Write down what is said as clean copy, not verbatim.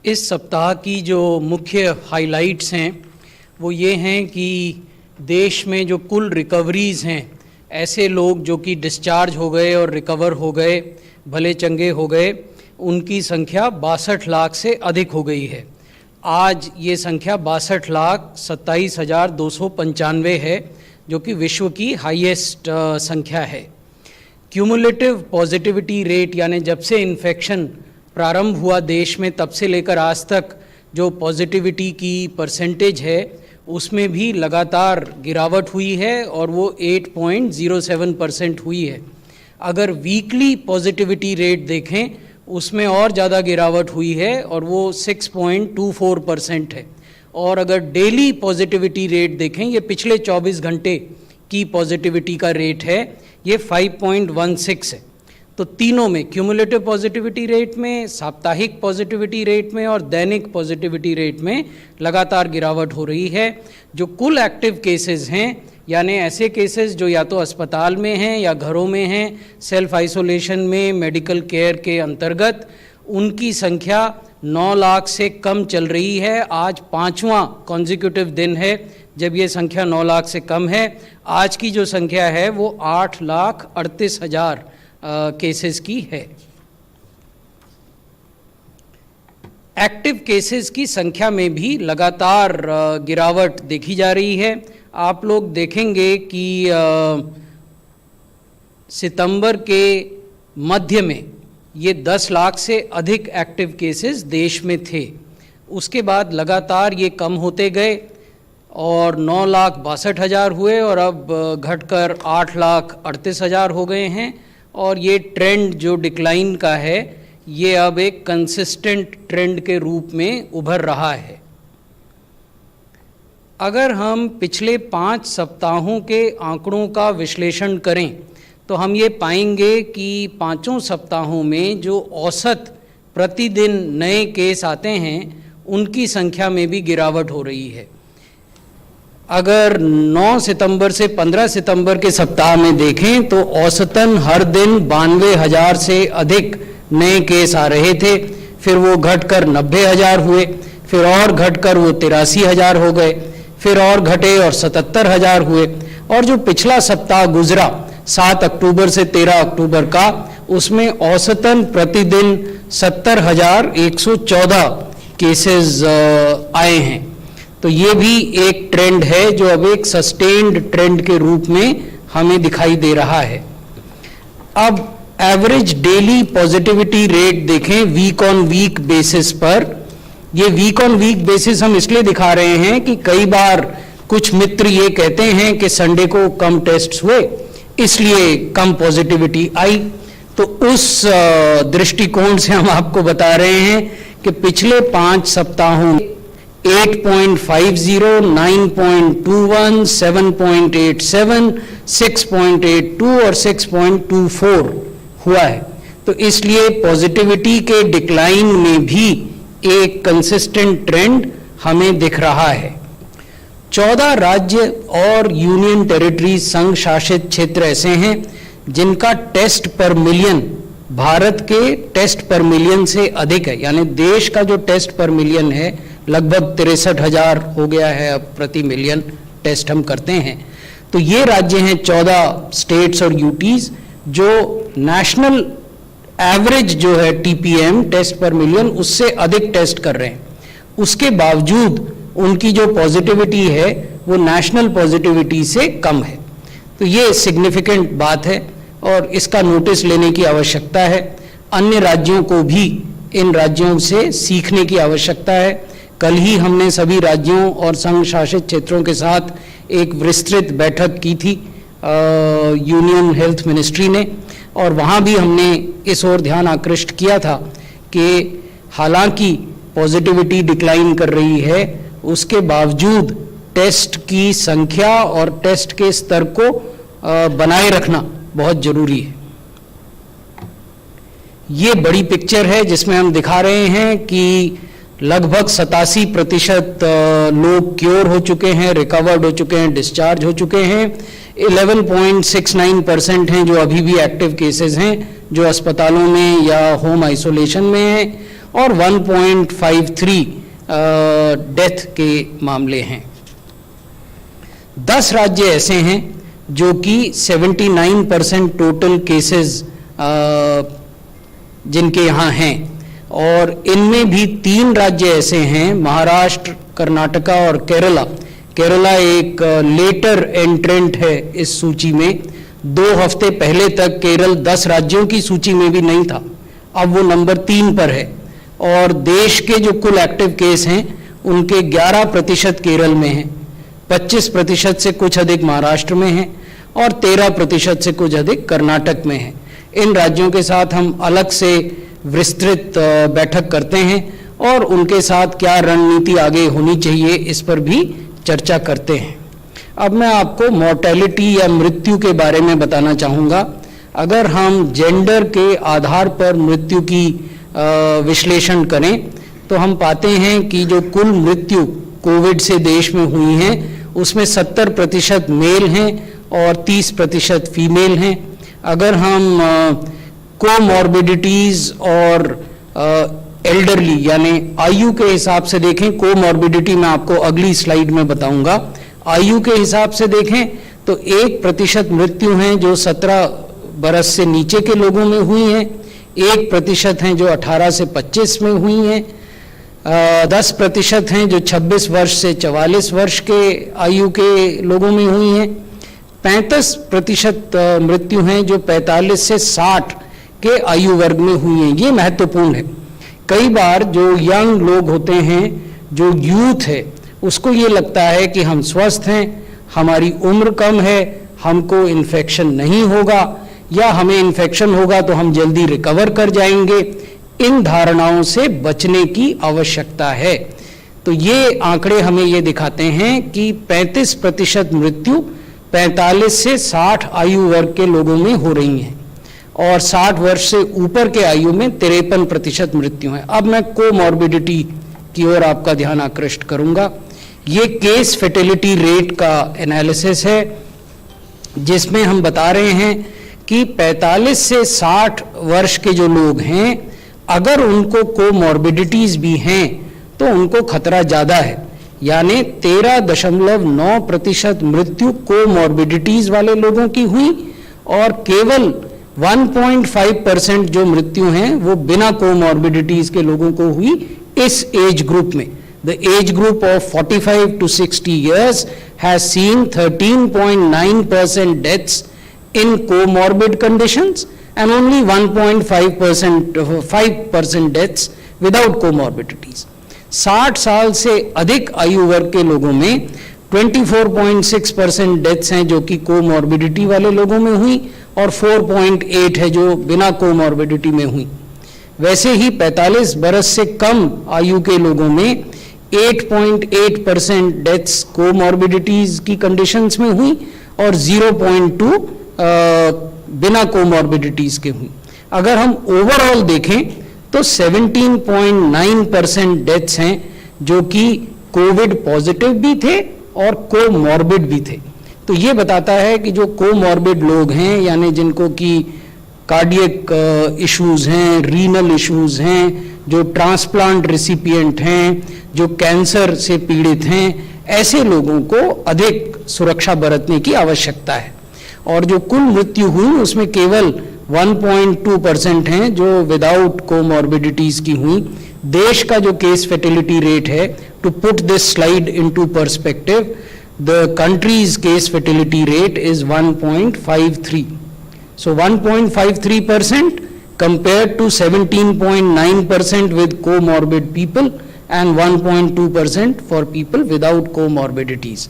इस सप्ताह की जो मुख्य हाइलाइट्स हैं वो ये हैं कि देश में जो कुल रिकवरीज़ हैं, ऐसे लोग जो कि डिस्चार्ज हो गए और रिकवर हो गए, भले चंगे हो गए, उनकी संख्या 62 लाख से अधिक हो गई है। आज ये संख्या 62,27,295 है, जो कि विश्व की हाईएस्ट संख्या है। क्यूमुलेटिव पॉजिटिविटी रेट, यानी जब से इन्फेक्शन प्रारंभ हुआ देश में तब से लेकर आज तक जो पॉजिटिविटी की परसेंटेज है उसमें भी लगातार गिरावट हुई है और वो 8.07% हुई है। अगर वीकली पॉजिटिविटी रेट देखें उसमें और ज़्यादा गिरावट हुई है और वो 6.24% है। और अगर डेली पॉजिटिविटी रेट देखें, ये पिछले 24 घंटे की पॉजिटिविटी का रेट है, ये 5.16 है। तो तीनों में, क्यूमुलेटिव पॉजिटिविटी रेट में, साप्ताहिक पॉजिटिविटी रेट में और दैनिक पॉजिटिविटी रेट में लगातार गिरावट हो रही है। जो कुल एक्टिव केसेस हैं, यानी ऐसे केसेस जो या तो अस्पताल में हैं या घरों में हैं, सेल्फ आइसोलेशन में, मेडिकल केयर के अंतर्गत, उनकी संख्या 9 लाख से कम चल रही है। आज 5वां कॉन्जिक्यूटिव दिन है जब ये संख्या 9 लाख से कम है। आज की जो संख्या है वो 8,38,000 केसेस की है। एक्टिव केसेस की संख्या में भी लगातार गिरावट देखी जा रही है। आप लोग देखेंगे कि सितंबर के मध्य में ये 10 लाख से अधिक एक्टिव केसेस देश में थे। उसके बाद लगातार ये कम होते गए और 9,62,000 हुए और अब घटकर 8,38,000 हो गए हैं। और ये ट्रेंड जो डिक्लाइन का है, ये अब एक कंसिस्टेंट ट्रेंड के रूप में उभर रहा है। अगर हम पिछले 5 सप्ताहों के आंकड़ों का विश्लेषण करें तो हम ये पाएंगे कि 5 सप्ताहों में जो औसत प्रतिदिन नए केस आते हैं उनकी संख्या में भी गिरावट हो रही है। अगर 9 सितंबर से 15 सितंबर के सप्ताह में देखें तो औसतन हर दिन 92,000 से अधिक नए केस आ रहे थे। फिर वो घटकर 90,000 हुए, फिर और घटकर वो 83,000 हो गए, फिर और घटे और 77,000 हुए। और जो पिछला सप्ताह गुजरा 7 अक्टूबर से 13 अक्टूबर का, उसमें औसतन प्रतिदिन 70,114 केसेस आए हैं। तो ये भी एक ट्रेंड है जो अब एक सस्टेन्ड ट्रेंड के रूप में हमें दिखाई दे रहा है। अब एवरेज डेली पॉजिटिविटी रेट देखें वीक ऑन वीक बेसिस पर। ये वीक ऑन वीक बेसिस हम इसलिए दिखा रहे हैं कि कई बार कुछ मित्र ये कहते हैं कि संडे को कम टेस्ट हुए इसलिए कम पॉजिटिविटी आई। तो उस दृष्टिकोण से हम आपको बता रहे हैं कि पिछले 5 सप्ताहों 8.50, 9.21, 7.87, 6.82 और 6.24 हुआ है। तो इसलिए पॉजिटिविटी के डिक्लाइन में भी एक कंसिस्टेंट ट्रेंड हमें दिख रहा है। 14 राज्य और यूनियन टेरिटरीज, संघ शासित क्षेत्र ऐसे हैं जिनका टेस्ट पर मिलियन भारत के टेस्ट पर मिलियन से अधिक है। यानी देश का जो टेस्ट पर मिलियन है लगभग 63,000 हो गया है अब प्रति मिलियन टेस्ट हम करते हैं। तो ये राज्य हैं 14 स्टेट्स और यूटीज जो नेशनल एवरेज जो है टीपीएम, टेस्ट पर मिलियन, उससे अधिक टेस्ट कर रहे हैं। उसके बावजूद उनकी जो पॉजिटिविटी है वो नेशनल पॉजिटिविटी से कम है। तो ये सिग्निफिकेंट बात है और इसका नोटिस लेने की आवश्यकता है। अन्य राज्यों को भी इन राज्यों से सीखने की आवश्यकता है। कल ही हमने सभी राज्यों और संघ शासित क्षेत्रों के साथ एक विस्तृत बैठक की थी यूनियन हेल्थ मिनिस्ट्री ने, और वहाँ भी हमने इस ओर ध्यान आकृष्ट किया था कि हालांकि पॉजिटिविटी डिक्लाइन कर रही है, उसके बावजूद टेस्ट की संख्या और टेस्ट के स्तर को बनाए रखना बहुत जरूरी है। ये बड़ी पिक्चर है जिसमें हम दिखा रहे हैं कि लगभग 87% लोग क्योर हो चुके हैं, रिकवर्ड हो चुके हैं, डिस्चार्ज हो चुके हैं। 11.69% हैं जो अभी भी एक्टिव केसेस हैं, जो अस्पतालों में या होम आइसोलेशन में हैं। और 1.53 डेथ के मामले हैं। 10 राज्य ऐसे हैं जो कि 79% टोटल केसेस जिनके यहाँ हैं, और इनमें भी 3 राज्य ऐसे हैं, महाराष्ट्र, कर्नाटका और केरला। केरला एक लेटर एंट्रेंट है इस सूची में। 2 हफ्ते पहले तक केरल 10 राज्यों की सूची में भी नहीं था, अब वो नंबर 3 पर है। और देश के जो कुल एक्टिव केस हैं उनके 11% केरल में हैं, 25% से कुछ अधिक महाराष्ट्र में हैं और 13% से कुछ अधिक कर्नाटक में हैं। इन राज्यों के साथ हम अलग से विस्तृत बैठक करते हैं और उनके साथ क्या रणनीति आगे होनी चाहिए इस पर भी चर्चा करते हैं। अब मैं आपको मॉर्टेलिटी या मृत्यु के बारे में बताना चाहूँगा। अगर हम जेंडर के आधार पर मृत्यु की विश्लेषण करें तो हम पाते हैं कि जो कुल मृत्यु कोविड से देश में हुई हैं उसमें 70% मेल हैं और 30% फीमेल हैं। अगर हम कोमॉर्बिडिटीज और एल्डरली यानी आयु के हिसाब से देखें, कोमॉर्बिडिटी मैं आपको अगली स्लाइड में बताऊंगा। आयु के हिसाब से देखें तो 1% मृत्यु हैं जो 17 बरस से नीचे के लोगों में हुई हैं, 1% हैं जो 18 से 25 में हुई हैं, 10% हैं जो 26 वर्ष से 44 वर्ष के आयु के लोगों में हुई हैं, 35% मृत्यु हैं जो 45 से 60 के आयु वर्ग में हुई हैं। ये महत्वपूर्ण है। कई बार जो यंग लोग होते हैं, जो यूथ है, उसको ये लगता है कि हम स्वस्थ हैं, हमारी उम्र कम है, हमको इन्फेक्शन नहीं होगा या हमें इन्फेक्शन होगा तो हम जल्दी रिकवर कर जाएंगे। इन धारणाओं से बचने की आवश्यकता है। तो ये आंकड़े हमें ये दिखाते हैं कि 35% मृत्यु 45 से 60 आयु वर्ग के लोगों में हो रही हैं और 60 वर्ष से ऊपर के आयु में 53% मृत्यु है। अब मैं कोमॉर्बिडिटी की ओर आपका ध्यान आकृष्ट करूंगा। ये केस फर्टिलिटी रेट का एनालिसिस है जिसमें हम बता रहे हैं कि 45 से 60 वर्ष के जो लोग हैं अगर उनको कोमॉर्बिडिटीज भी हैं तो उनको खतरा ज्यादा है, यानी 13.9% मृत्यु कोमॉर्बिडिटीज वाले लोगों की हुई और केवल 1.5% जो मृत्यु हैं वो बिना कोमॉर्बिडिटीज के लोगों को हुई इस एज ग्रुप में। The age group of 45 to 60 years has seen 13.9% deaths in comorbid conditions and only 5% deaths without comorbidities. 60 साल से अधिक आयु वर्ग के लोगों में 24.6% डेथ्स हैं जो कि कोमॉर्बिडिटी वाले लोगों में हुई और 4.8 है जो बिना कोमॉर्बिडिटी में हुई। वैसे ही 45 बरस से कम आयु के लोगों में 8.8% डेथ्स कोमॉर्बिडिटीज की कंडीशंस में हुई और 0.2 बिना कोमॉर्बिडिटीज के हुई। अगर हम ओवरऑल देखें तो 17.9% डेथ्स हैं जो कि कोविड पॉजिटिव भी थे और कोमॉर्बिड भी थे। तो ये बताता है कि जो कोमॉर्बिड लोग हैं यानी जिनको कि कार्डियक इश्यूज हैं, रीनल इश्यूज हैं, जो ट्रांसप्लांट रिसिपिएंट हैं, जो कैंसर से पीड़ित हैं, ऐसे लोगों को अधिक सुरक्षा बरतने की आवश्यकता है। और जो कुल मृत्यु हुई उसमें केवल 1.2% हैं जो विदाउट कोमॉर्बिडिटीज की हुई। देश का जो केस फर्टिलिटी रेट है, to put this slide into perspective, the country's case fertility rate is 1.53. So 1.53% compared to 17.9% with comorbid people and 1.2% for people without comorbidities.